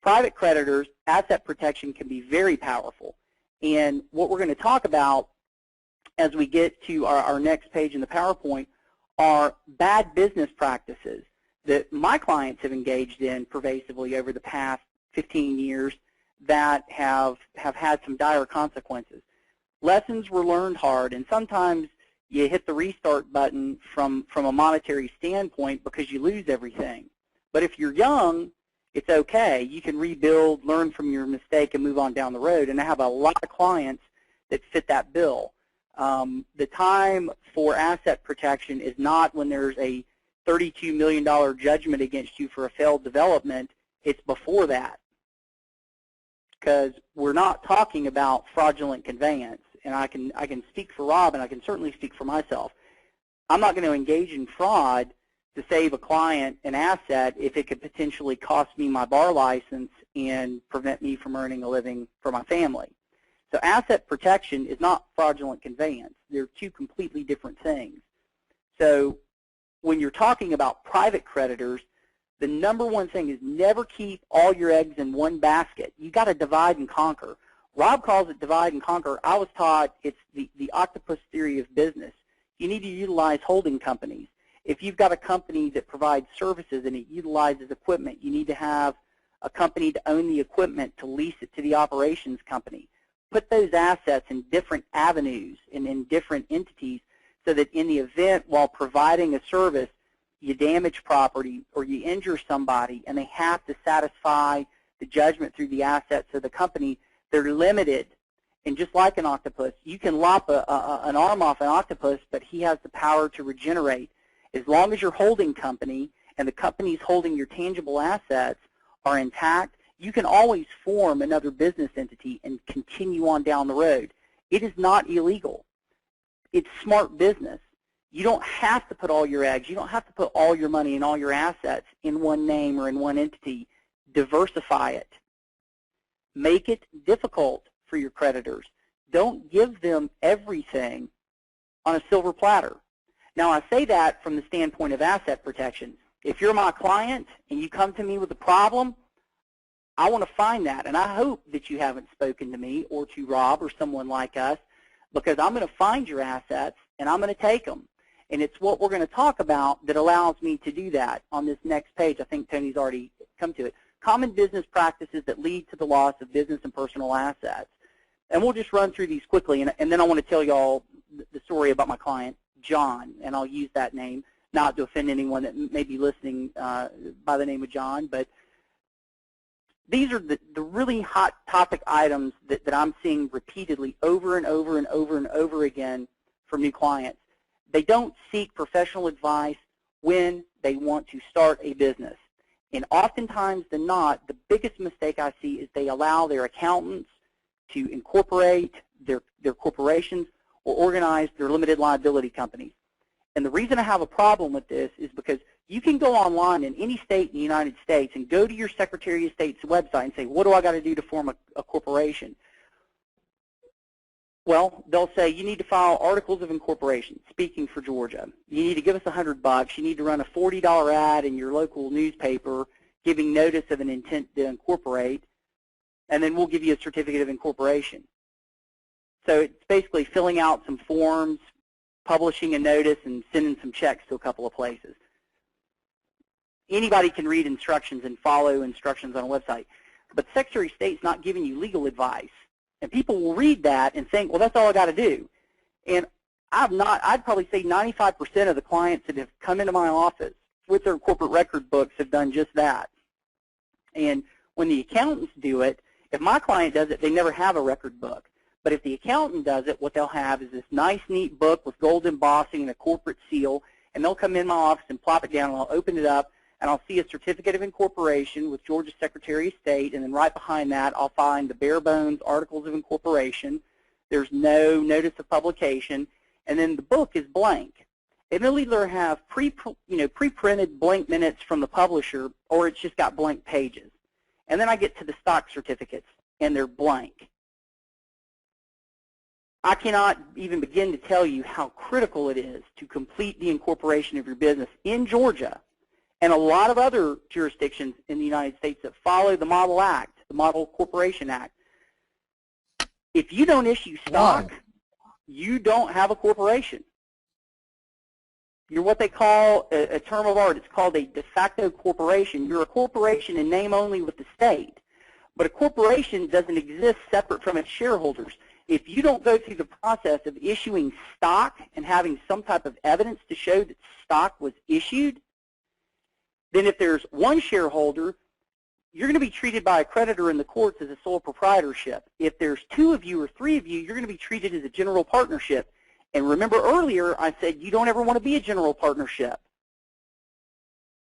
private creditors, asset protection can be very powerful. And what we're going to talk about as we get to our next page in the PowerPoint are bad business practices that my clients have engaged in pervasively over the past 15 years that have had some dire consequences. Lessons were learned hard, and sometimes you hit the restart button from a monetary standpoint because you lose everything. But if you're young, it's okay. You can rebuild, learn from your mistake, and move on down the road. And I have a lot of clients that fit that bill. The time for asset protection is not when there's a $32 million judgment against you for a failed development. It's before that, because we're not talking about fraudulent conveyance. And I can speak for Rob, and I can certainly speak for myself. I'm not going to engage in fraud to save a client an asset if it could potentially cost me my bar license and prevent me from earning a living for my family. So asset protection is not fraudulent conveyance. They're two completely different things. So when you're talking about private creditors, the number one thing is never keep all your eggs in one basket. You got to divide and conquer. Rob calls it divide and conquer. I was taught it's the octopus theory of business. You need to utilize holding companies. If you've got a company that provides services and it utilizes equipment, you need to have a company to own the equipment to lease it to the operations company. Put those assets in different avenues and in different entities so that in the event while providing a service, you damage property or you injure somebody and they have to satisfy the judgment through the assets of the company, they're limited. And just like an octopus, you can lop an arm off an octopus, but he has the power to regenerate. As long as your holding company and the companies holding your tangible assets are intact, you can always form another business entity and continue on down the road. It is not illegal. It's smart business. You don't have to put all your eggs, you don't have to put all your money and all your assets in one name or in one entity. Diversify it. Make it difficult for your creditors. Don't give them everything on a silver platter. Now, I say that from the standpoint of asset protection. If you're my client and you come to me with a problem, I want to find that. And I hope that you haven't spoken to me or to Rob or someone like us, because I'm going to find your assets and I'm going to take them. And it's what we're going to talk about that allows me to do that on this next page. I think Tony's already come to it. Common business practices that lead to the loss of business and personal assets. And we'll just run through these quickly, and then I want to tell you all the story about my client, John, and I'll use that name, not to offend anyone that may be listening by the name of John, but these are the really hot topic items that I'm seeing repeatedly over and over and over and over again from new clients. They don't seek professional advice when they want to start a business. And oftentimes than not, the biggest mistake I see is they allow their accountants to incorporate their corporations or organize their limited liability companies. And the reason I have a problem with this is because you can go online in any state in the United States and go to your Secretary of State's website and say, what do I got to do to form a corporation? Well, they'll say you need to file articles of incorporation, speaking for Georgia. You need to give us $100. You need to run a $40 ad in your local newspaper giving notice of an intent to incorporate, and then we'll give you a certificate of incorporation. So it's basically filling out some forms, publishing a notice, and sending some checks to a couple of places. Anybody can read instructions and follow instructions on a website, but the Secretary of State's not giving you legal advice. And people will read that and think, well, that's all I got to do. And I'd probably say 95% of the clients that have come into my office with their corporate record books have done just that. And when the accountants do it, if my client does it, they never have a record book. But if the accountant does it, what they'll have is this nice, neat book with gold embossing and a corporate seal, and they'll come in my office and plop it down, and I'll open it up, and I'll see a certificate of incorporation with Georgia Secretary of State, and then right behind that I'll find the bare bones articles of incorporation. There's no notice of publication, and then the book is blank. It'll either have pre-printed blank minutes from the publisher, or it's just got blank pages. And then I get to the stock certificates, and they're blank. I cannot even begin to tell you how critical it is to complete the incorporation of your business in Georgia and a lot of other jurisdictions in the United States that follow the Model Act, the Model Corporation Act. If you don't issue stock, you don't have a corporation. You're what they call a term of art. It's called a de facto corporation. You're a corporation in name only with the state. But a corporation doesn't exist separate from its shareholders. If you don't go through the process of issuing stock and having some type of evidence to show that stock was issued, then if there's one shareholder, you're going to be treated by a creditor in the courts as a sole proprietorship. If there's 2 of you or 3 of you, you're going to be treated as a general partnership. And remember earlier I said you don't ever want to be a general partnership,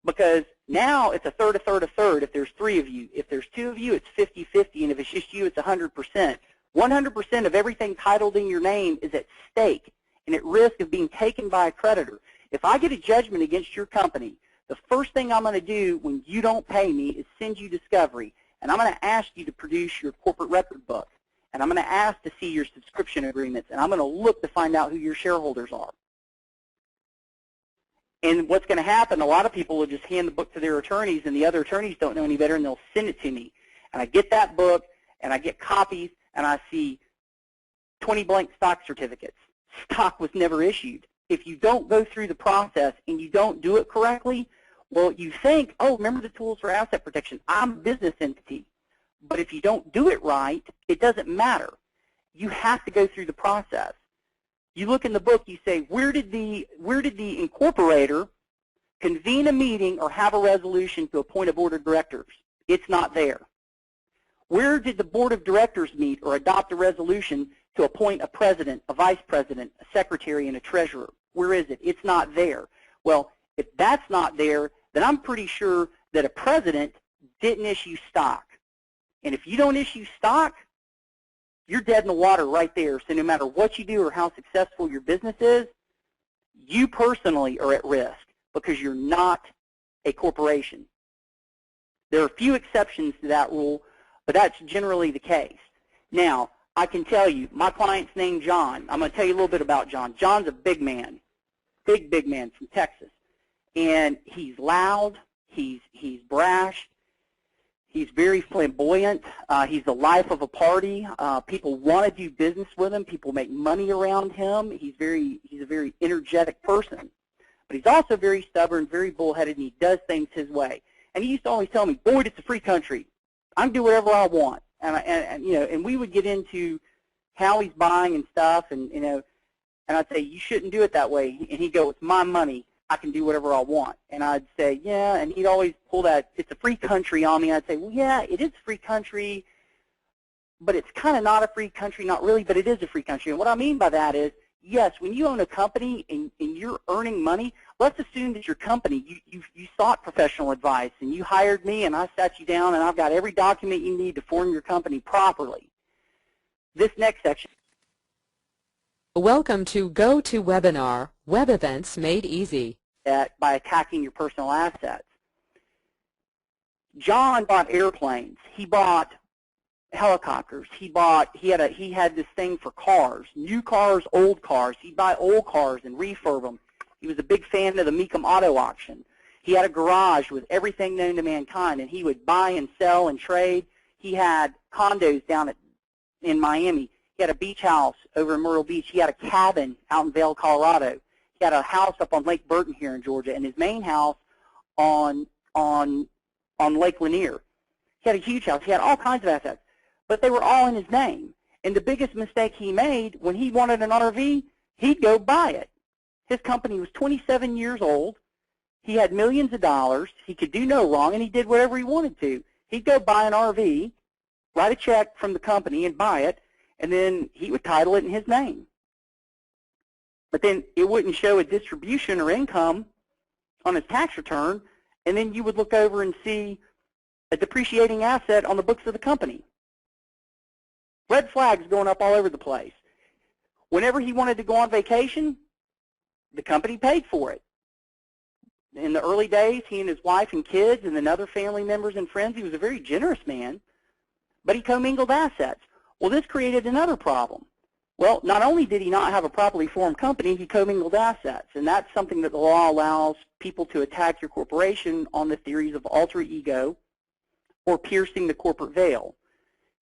because now it's a third, a third, a third if there's 3 of you. If there's 2 of you, it's 50-50, and if it's just you, it's 100%. 100% of everything titled in your name is at stake and at risk of being taken by a creditor. If I get a judgment against your company, the first thing I'm going to do when you don't pay me is send you discovery, and I'm going to ask you to produce your corporate record book, and I'm going to ask to see your subscription agreements, and I'm going to look to find out who your shareholders are. And what's going to happen, a lot of people will just hand the book to their attorneys, and the other attorneys don't know any better, and they'll send it to me. And I get that book, and I get copies, and I see 20 blank stock certificates. Stock was never issued. If you don't go through the process and you don't do it correctly, well, you think, oh, remember the tools for asset protection. I'm a business entity. But if you don't do it right, it doesn't matter. You have to go through the process. You look in the book, you say, where did the incorporator convene a meeting or have a resolution to appoint a board of directors? It's not there. Where did the board of directors meet or adopt a resolution to appoint a president, a vice president, a secretary, and a treasurer? Where is it? It's not there. Well, if that's not there, then I'm pretty sure that a president didn't issue stock. And if you don't issue stock, you're dead in the water right there. So no matter what you do or how successful your business is, you personally are at risk because you're not a corporation. There are a few exceptions to that rule, but that's generally the case. Now, I can tell you, my client's named John. I'm going to tell you a little bit about John. John's a big man, big man from Texas. And he's loud, he's brash, he's very flamboyant, he's the life of a party. People want to do business with him, people make money around him. He's a very energetic person. But he's also very stubborn, very bullheaded, and he does things his way. And he used to always tell me, Boyd, it's a free country. I can do whatever I want. And we would get into how he's buying and stuff, and I'd say, you shouldn't do it that way. And he'd go, it's my money. I can do whatever I want. And I'd say, yeah, and he'd always pull that, it's a free country on me. I'd say, well, yeah, it is a free country, but it's kind of not a free country, not really, but it is a free country. And what I mean by that is, yes, when you own a company and you're earning money, let's assume that your company, you sought professional advice, and you hired me, and I sat you down, and I've got every document you need to form your company properly. This next section. Welcome to GoToWebinar, Web Events Made Easy. By attacking your personal assets. John bought airplanes. He bought helicopters. He had this thing for cars, new cars, old cars. He'd buy old cars and refurb them. He was a big fan of the Mecum Auto Auction. He had a garage with everything known to mankind, and he would buy and sell and trade. He had condos down in Miami. He had a beach house over in Myrtle Beach. He had a cabin out in Vail, Colorado. He had a house up on Lake Burton here in Georgia, and his main house on Lake Lanier. He had a huge house. He had all kinds of assets, but they were all in his name. And the biggest mistake he made, when he wanted an RV, he'd go buy it. His company was 27 years old. He had millions of dollars. He could do no wrong, and he did whatever he wanted to. He'd go buy an RV, write a check from the company and buy it, and then he would title it in his name. But then it wouldn't show a distribution or income on his tax return, and then you would look over and see a depreciating asset on the books of the company. Red flags going up all over the place. Whenever he wanted to go on vacation, the company paid for it. In the early days, he and his wife and kids and then other family members and friends, he was a very generous man, but he commingled assets. Well, this created another problem. Well, not only did he not have a properly formed company, he commingled assets, and that's something that the law allows people to attack your corporation on the theories of alter ego or piercing the corporate veil.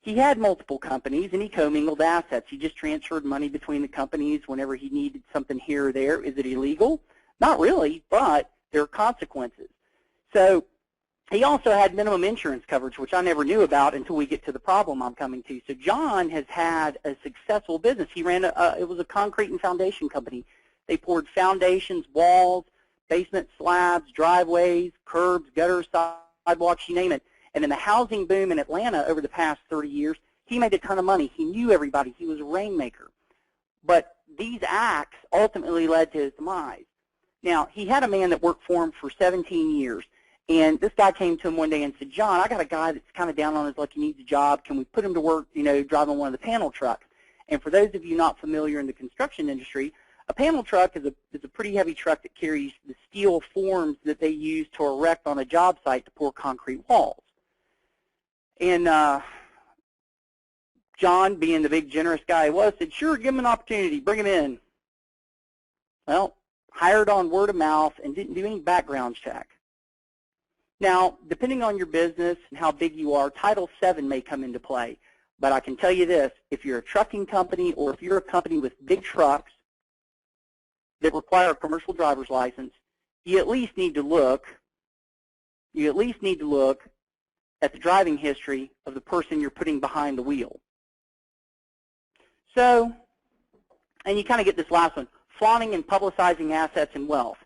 He had multiple companies, and he commingled assets. He just transferred money between the companies whenever he needed something here or there. Is it illegal? Not really, but there are consequences. So he also had minimum insurance coverage, which I never knew about until we get to the problem I'm coming to. So John has had a successful business. He ran it was a concrete and foundation company. They poured foundations, walls, basement slabs, driveways, curbs, gutters, sidewalks, you name it. And in the housing boom in Atlanta over the past 30 years, he made a ton of money. He knew everybody. He was a rainmaker. But these acts ultimately led to his demise. Now, he had a man that worked for him for 17 years. And this guy came to him one day and said, John, I got a guy that's kind of down on his luck. He needs a job. Can we put him to work, driving one of the panel trucks? And for those of you not familiar in the construction industry, a panel truck is a pretty heavy truck that carries the steel forms that they use to erect on a job site to pour concrete walls. And John, being the big generous guy he was, said, sure, give him an opportunity. Bring him in. Well, hired on word of mouth and didn't do any background check. Now, depending on your business and how big you are, Title VII may come into play. But I can tell you this, if you're a trucking company or if you're a company with big trucks that require a commercial driver's license, you at least need to look at the driving history of the person you're putting behind the wheel. So, and you kind of get this last one, flaunting and publicizing assets and wealth.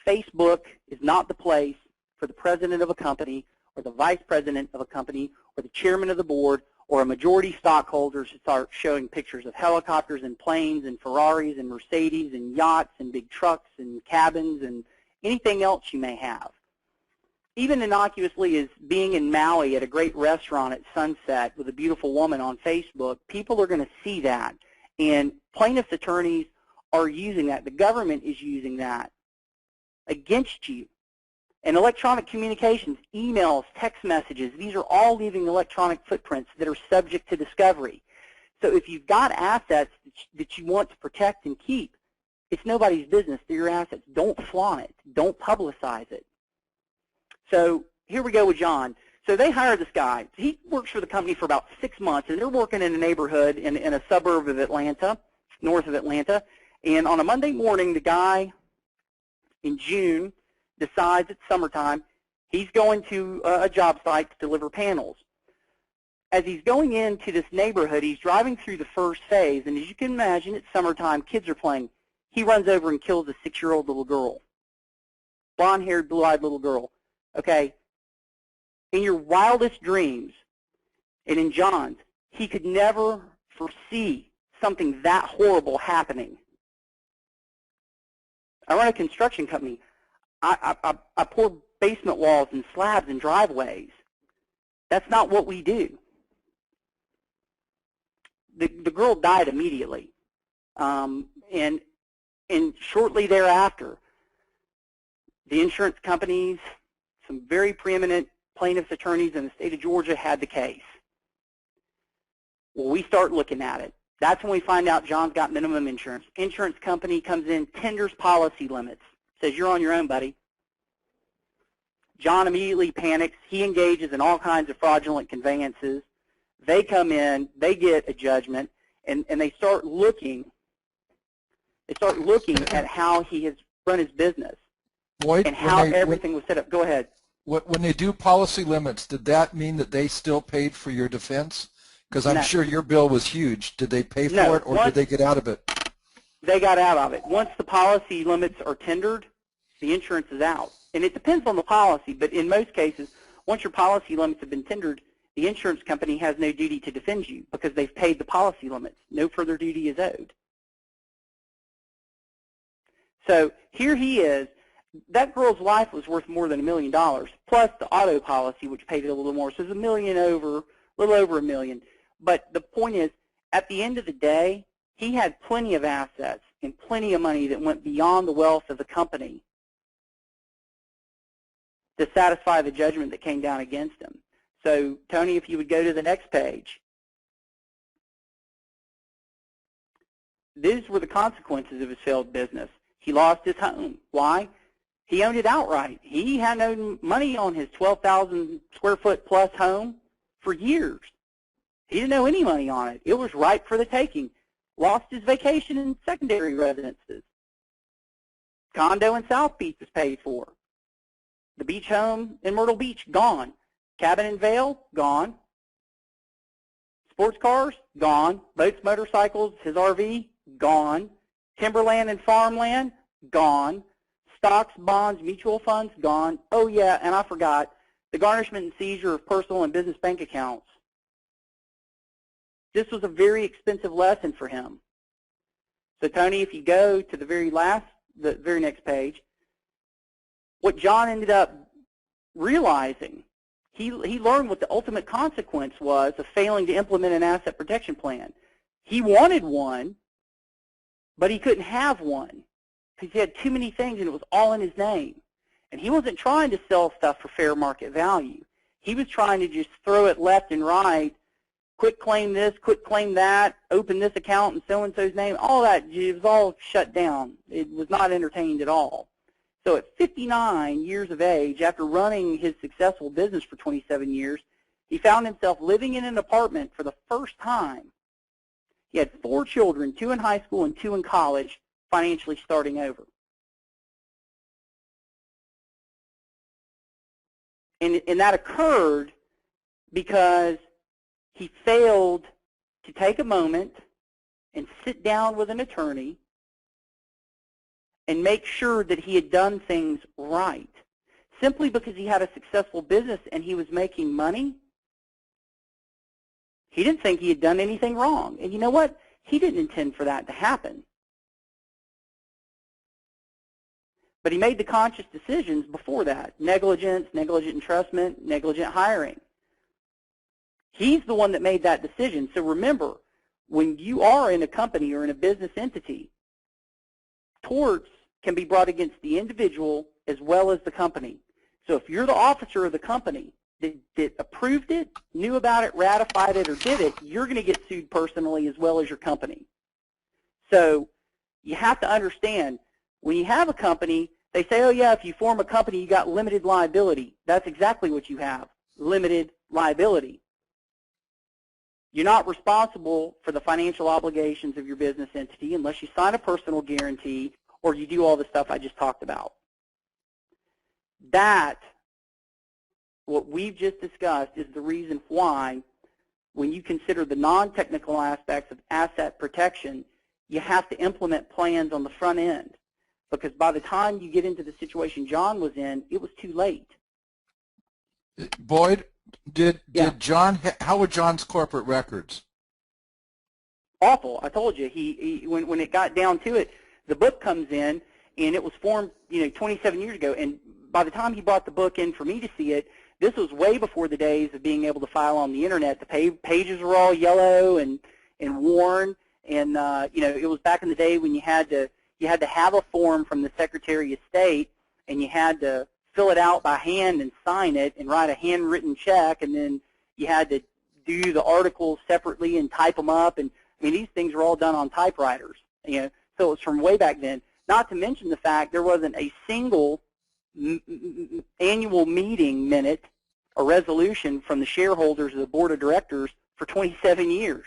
Facebook is not the place for the president of a company or the vice president of a company or the chairman of the board or a majority stockholder to start showing pictures of helicopters and planes and Ferraris and Mercedes and yachts and big trucks and cabins and anything else you may have. Even innocuously as being in Maui at a great restaurant at sunset with a beautiful woman on Facebook, people are going to see that. And plaintiff's attorneys are using that. The government is using that against you. And electronic communications, emails, text messages, these are all leaving electronic footprints that are subject to discovery. So if you've got assets that you want to protect and keep, it's nobody's business. They're your assets. Don't flaunt it. Don't publicize it. So here we go with John. So they hired this guy. He works for the company for about 6 months, and they're working in a neighborhood in a suburb of Atlanta, north of Atlanta. And on a Monday morning, the guy in June decides it's summertime, he's going to a job site to deliver panels. As he's going into this neighborhood, he's driving through the first phase, and as you can imagine, it's summertime, kids are playing. He runs over and kills a 6-year-old little girl, blonde-haired, blue-eyed little girl. Okay, in your wildest dreams, and in John's, he could never foresee something that horrible happening. I run a construction company. I pour basement walls and slabs and driveways. That's not what we do. The girl died immediately, and shortly thereafter, the insurance companies, some very preeminent plaintiffs' attorneys in the state of Georgia had the case. Well, we start looking at it. That's when we find out John's got minimum insurance. Insurance company comes in, tenders policy limits, says you're on your own, buddy. John immediately panics. He engages in all kinds of fraudulent conveyances. They come in, they get a judgment, and they start looking at how he has run his business. Boyd, and how everything was set up. Go ahead. When they do policy limits, did that mean that they still paid for your defense? Because I'm sure your bill was huge. Did they pay for it, or did they get out of it? They got out of it. Once the policy limits are tendered, the insurance is out. And it depends on the policy, but in most cases, once your policy limits have been tendered, the insurance company has no duty to defend you because they've paid the policy limits. No further duty is owed. So here he is. That girl's life was worth more than $1 million, plus the auto policy, which paid it a little more. So it's a little over $1 million. But the point is, at the end of the day, he had plenty of assets and plenty of money that went beyond the wealth of the company to satisfy the judgment that came down against him. So, Tony, if you would go to the next page. these were the consequences of his failed business. He lost his home. Why? He owned it outright. He had no money on his 12,000 square foot plus home for years. He didn't owe any money on it. It was ripe for the taking. Lost his vacation and secondary residences. Condo in South Beach was paid for. The beach home in Myrtle Beach, gone. Cabin in Vail, gone. Sports cars, gone. Boats, motorcycles, his RV, gone. Timberland and farmland, gone. Stocks, bonds, mutual funds, gone. Oh, yeah, and I forgot, the garnishment and seizure of personal and business bank accounts. This was a very expensive lesson for him. So, Tony, if you go to the very next page, what John ended up realizing, he learned what the ultimate consequence was of failing to implement an asset protection plan. He wanted one, but he couldn't have one because he had too many things and it was all in his name. And he wasn't trying to sell stuff for fair market value. He was trying to just throw it left and right, quit claim this, quit claim that, open this account in so-and-so's name. All that, it was all shut down. It was not entertained at all. So at 59 years of age, after running his successful business for 27 years, he found himself living in an apartment for the first time. He had 4 children, 2 in high school and 2 in college, financially starting over. And that occurred because he failed to take a moment and sit down with an attorney and make sure that he had done things right. Simply because he had a successful business and he was making money, he didn't think he had done anything wrong. And you know what? He didn't intend for that to happen. But he made the conscious decisions before that. Negligence, negligent entrustment, negligent hiring. He's the one that made that decision. So remember, when you are in a company or in a business entity, torts can be brought against the individual as well as the company. So if you're the officer of the company that approved it, knew about it, ratified it, or did it, you're going to get sued personally as well as your company. So you have to understand, when you have a company, they say, oh yeah, if you form a company, you got limited liability. That's exactly what you have, limited liability. You're not responsible for the financial obligations of your business entity unless you sign a personal guarantee or you do all the stuff I just talked about. That, what we've just discussed, is the reason why, when you consider the non-technical aspects of asset protection, you have to implement plans on the front end. Because by the time you get into the situation John was in, it was too late. Boyd, did John, how were John's corporate records? Awful. I told you, when it got down to it, the book comes in, and it was formed 27 years ago. And by the time he brought the book in for me to see it, this was way before the days of being able to file on the internet. The pages were all yellow and worn, and it was back in the day when you had to have a form from the Secretary of State, and you had to fill it out by hand and sign it and write a handwritten check, and then you had to do the articles separately and type them up. And I mean, these things were all done on typewriters. So it was from way back then. Not to mention the fact there wasn't a single annual meeting minute or resolution from the shareholders of the board of directors for 27 years.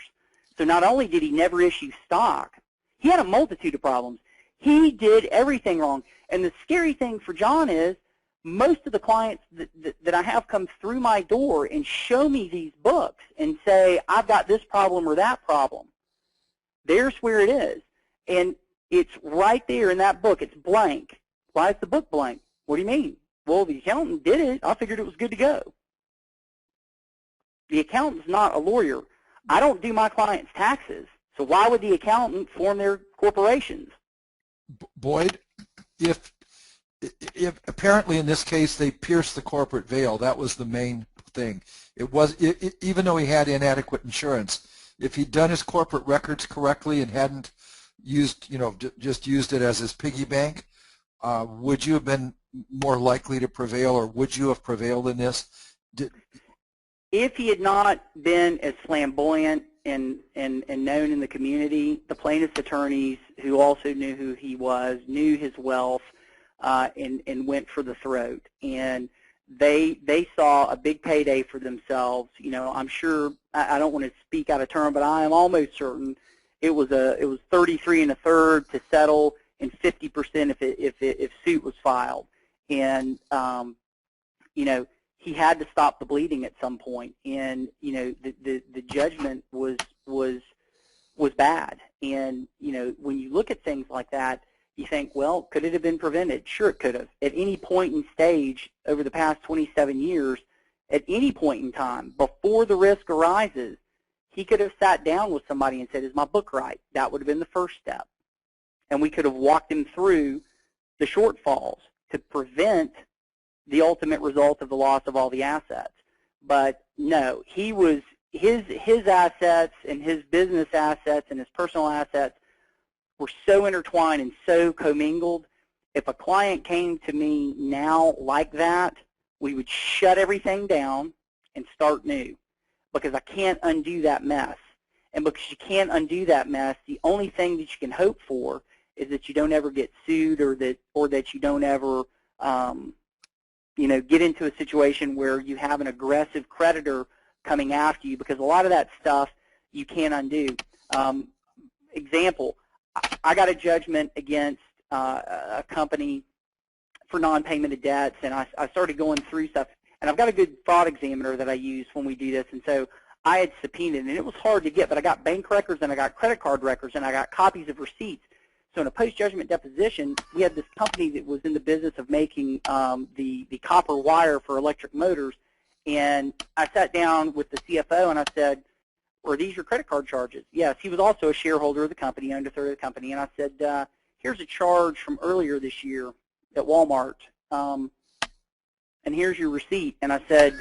So not only did he never issue stock, he had a multitude of problems. He did everything wrong. And the scary thing for John is most of the clients that I have come through my door and show me these books and say, I've got this problem or that problem, there's where it is. And it's right there in that book. It's blank. Why is the book blank? What do you mean? Well, the accountant did it. I figured it was good to go. The accountant's not a lawyer. I don't do my clients' taxes. So why would the accountant form their corporations? Boyd, if apparently in this case they pierced the corporate veil, that was the main thing. It was even though he had inadequate insurance, if he'd done his corporate records correctly and hadn't used, just used it as his piggy bank, would you have been more likely to prevail, or would you have prevailed in this? If he had not been as flamboyant and known in the community. The plaintiff's attorneys, who also knew who he was, knew his wealth, and went for the throat. And they saw a big payday for themselves. You know, I'm sure, I don't want to speak out of turn, but I am almost certain it was 33 1/3 to settle, and 50% if suit was filed. And you know, he had to stop the bleeding at some point, and you know, the judgment was bad. And you know, when you look at things like that, you think, well, could it have been prevented? Sure, it could have. At any point in stage over the past 27 years, at any point in time, before the risk arises, he could have sat down with somebody and said, is my book right? That would have been the first step. And we could have walked him through the shortfalls to prevent the ultimate result of the loss of all the assets. But no, he was, his assets and his business assets and his personal assets were so intertwined and so commingled. If a client came to me now like that, we would shut everything down and start new, because I can't undo that mess. And because you can't undo that mess, the only thing that you can hope for is that you don't ever get sued, or that you don't ever you know, get into a situation where you have an aggressive creditor coming after you, because a lot of that stuff you can't undo. Example, I got a judgment against a company for non-payment of debts, and I started going through stuff. And I've got a good fraud examiner that I use when we do this, and so I had subpoenaed, and it was hard to get, but I got bank records, and I got credit card records, and I got copies of receipts. So in a post-judgment deposition, we had this company that was in the business of making the copper wire for electric motors, and I sat down with the CFO, and I said, are these your credit card charges? Yes. He was also a shareholder of the company, owned a third of the company, and I said, here's a charge from earlier this year at Walmart, and here's your receipt. And I said,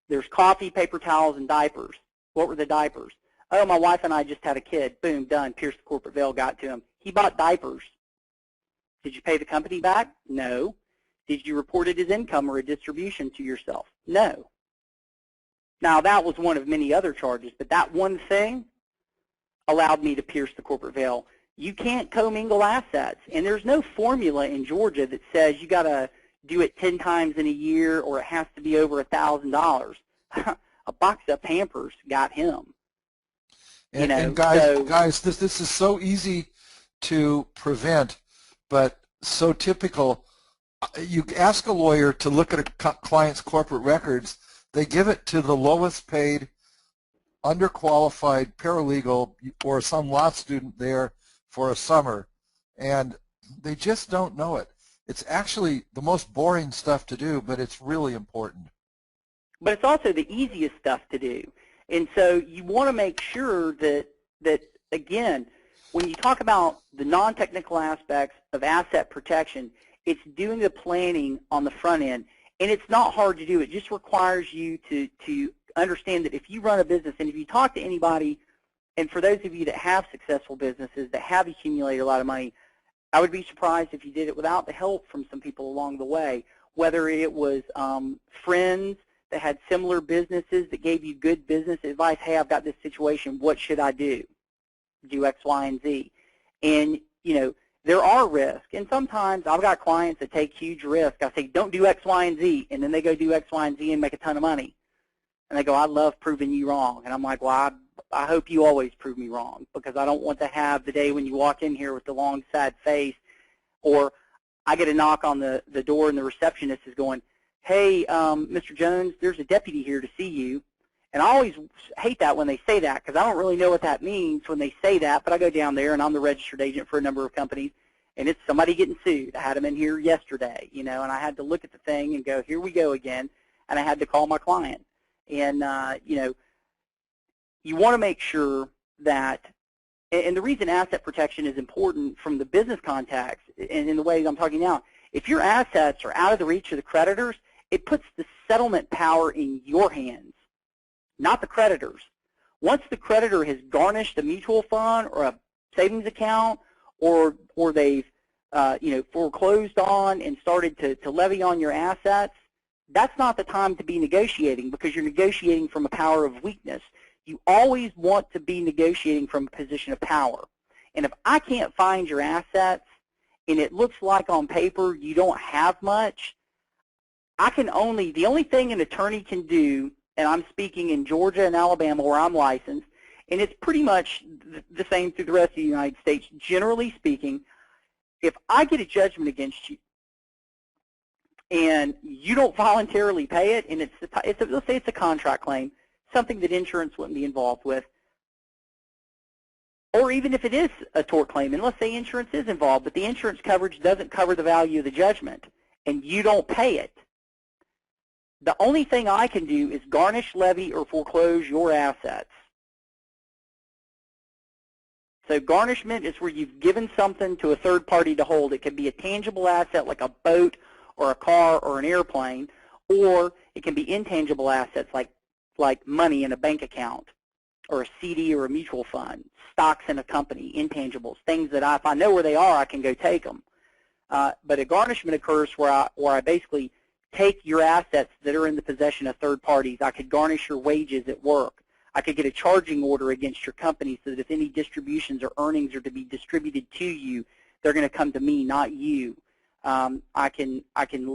there's coffee, paper towels, and diapers. What were the diapers? Oh, my wife and I just had a kid. Boom, done. Pierced the corporate veil, got to him. He bought diapers. Did you pay the company back? No. Did you report it as income or a distribution to yourself? No. Now, that was one of many other charges, but that one thing allowed me to pierce the corporate veil. You can't commingle assets, and there's no formula in Georgia that says you got to do it 10 times in a year, or it has to be over $1,000. A box of Pampers got him. And, you know, and guys, this is so easy to prevent, but so typical. You ask a lawyer to look at a client's corporate records, they give it to the lowest paid, underqualified paralegal or some law student there for a summer, and they just don't know it. It's actually the most boring stuff to do, but it's really important. But it's also the easiest stuff to do. And so you want to make sure that again, when you talk about the non-technical aspects of asset protection, it's doing the planning on the front end. And it's not hard to do. It just requires you to understand that if you run a business, and if you talk to anybody, and for those of you that have successful businesses that have accumulated a lot of money, I would be surprised if you did it without the help from some people along the way, whether it was friends that had similar businesses that gave you good business advice. Hey, I've got this situation. What should I do? Do X, Y, and Z. And, you know, there are risks. And sometimes I've got clients that take huge risks. I say, don't do X, Y, and Z. And then they go do X, Y, and Z and make a ton of money. And they go, I love proving you wrong. And I'm like, well, I hope you always prove me wrong, because I don't want to have the day when you walk in here with the long, sad face, or I get a knock on the door and the receptionist is going, hey, Mr. Jones, there's a deputy here to see you. And I always hate that when they say that, because I don't really know what that means when they say that, but I go down there and I'm the registered agent for a number of companies, and it's somebody getting sued. I had them in here yesterday, you know, and I had to look at the thing and go, here we go again, and I had to call my client. And, you know, you want to make sure that, and the reason asset protection is important from the business context, and in the way I'm talking now, if your assets are out of the reach of the creditors, it puts the settlement power in your hands, not the creditors. Once the creditor has garnished a mutual fund or a savings account, or they've you know, foreclosed on and started to levy on your assets, that's not the time to be negotiating, because you're negotiating from a power of weakness. You always want to be negotiating from a position of power. And if I can't find your assets and it looks like on paper you don't have much, the only thing an attorney can do, and I'm speaking in Georgia and Alabama where I'm licensed, and it's pretty much the same through the rest of the United States, generally speaking, if I get a judgment against you and you don't voluntarily pay it, and let's say it's a contract claim, something that insurance wouldn't be involved with, or even if it is a tort claim, and let's say insurance is involved, but the insurance coverage doesn't cover the value of the judgment, and you don't pay it, the only thing I can do is garnish, levy, or foreclose your assets. So garnishment is where you've given something to a third party to hold. It can be a tangible asset like a boat or a car or an airplane, or it can be intangible assets like money in a bank account or a CD or a mutual fund, stocks in a company, intangibles, things that if I know where they are, I can go take them. But a garnishment occurs where I basically take your assets that are in the possession of third parties. I could garnish your wages at work. I could get a charging order against your company so that if any distributions or earnings are to be distributed to you, they're going to come to me, not you. I can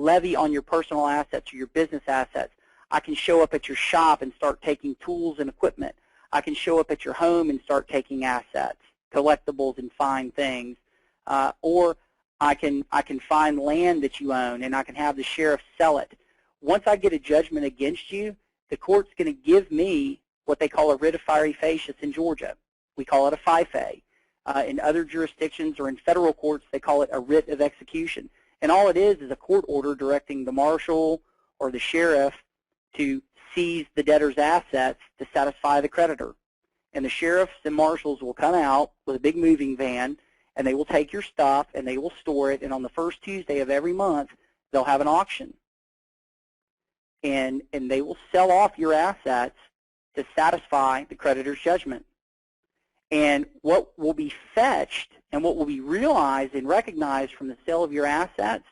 levy on your personal assets or your business assets. I can show up at your shop and start taking tools and equipment. I can show up at your home and start taking assets, collectibles and fine things. Or I can find land that you own and I can have the sheriff sell it. Once I get a judgment against you, the court's going to give me what they call a writ of fire facias in Georgia. We call it a FIFE. In other jurisdictions or in federal courts, they call it a writ of execution. And all it is a court order directing the marshal or the sheriff to seize the debtor's assets to satisfy the creditor. And the sheriffs and marshals will come out with a big moving van, and they will take your stuff and they will store it, and on the first Tuesday of every month, they'll have an auction. And they will sell off your assets to satisfy the creditor's judgment. And what will be fetched and what will be realized and recognized from the sale of your assets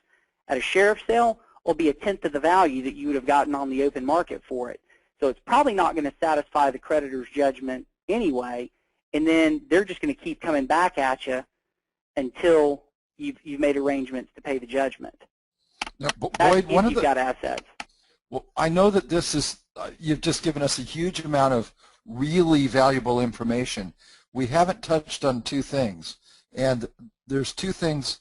at a sheriff's sale will be 1/10 of the value that you would have gotten on the open market for it. So it's probably not going to satisfy the creditor's judgment anyway, and then they're just going to keep coming back at you until you've made arrangements to pay the judgment. Now, Boyd, you've got assets. Well, I know that this is, you've just given us a huge amount of really valuable information. We haven't touched on two things, and there's two things